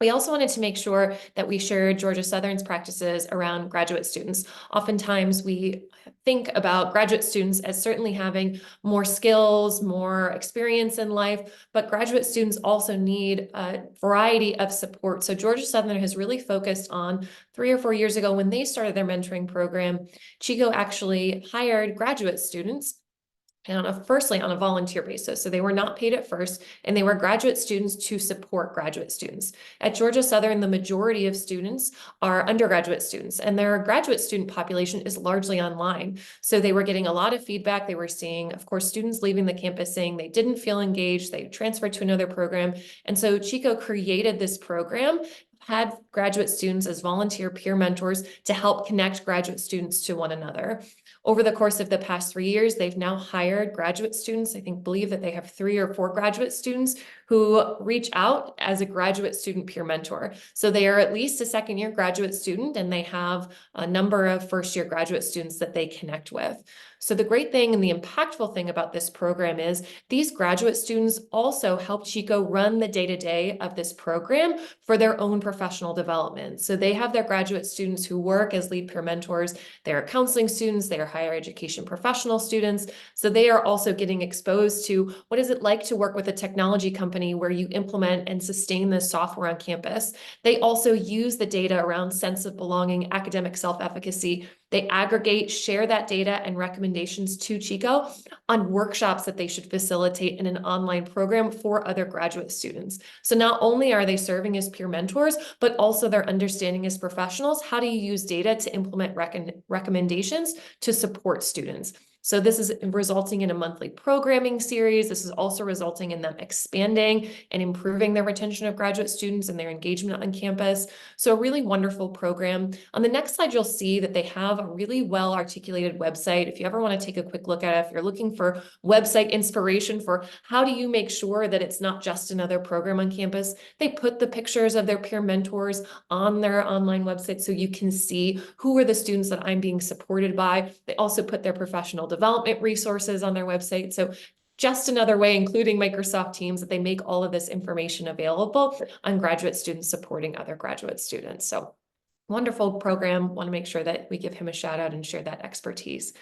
We also wanted to make sure that we shared Georgia Southern's practices around graduate students. Oftentimes we think about graduate students as certainly having more skills, more experience in life, but graduate students also need a variety of support. So Georgia Southern has really focused on 3 or 4 years ago when they started their mentoring program. Chico actually hired graduate students and firstly on a volunteer basis. So they were not paid at first, and they were graduate students to support graduate students. At Georgia Southern, the majority of students are undergraduate students, and their graduate student population is largely online. So they were getting a lot of feedback. They were seeing, of course, students leaving the campus saying they didn't feel engaged, they transferred to another program. And so Chico created this program, had graduate students as volunteer peer mentors to help connect graduate students to one another. Over the course of the past 3 years, they've now hired graduate students. I believe that they have 3 or 4 graduate students who reach out as a graduate student peer mentor. So they are at least a second-year graduate student, and they have a number of first-year graduate students that they connect with. So the great thing and the impactful thing about this program is these graduate students also help Chico run the day-to-day of this program for their own professional development. So they have their graduate students who work as lead peer mentors. They are counseling students, they are higher education professional students. So they are also getting exposed to what is it like to work with a technology company where you implement and sustain this software on campus. They also use the data around sense of belonging, academic self-efficacy. They aggregate, share that data and recommendations to Chico on workshops that they should facilitate in an online program for other graduate students. So not only are they serving as peer mentors, but also they're understanding as professionals, how do you use data to implement recommendations to support students. So this is resulting in a monthly programming series. This is also resulting in them expanding and improving their retention of graduate students and their engagement on campus. So a really wonderful program. On the next slide, you'll see that they have a really well-articulated website. If you ever want to take a quick look at it, if you're looking for website inspiration for how do you make sure that it's not just another program on campus, they put the pictures of their peer mentors on their online website so you can see who are the students that I'm being supported by. They also put their professional development resources on their website. So just another way, including Microsoft Teams, that they make all of this information available on graduate students supporting other graduate students. So wonderful program. Want to make sure that we give him a shout out and share that expertise.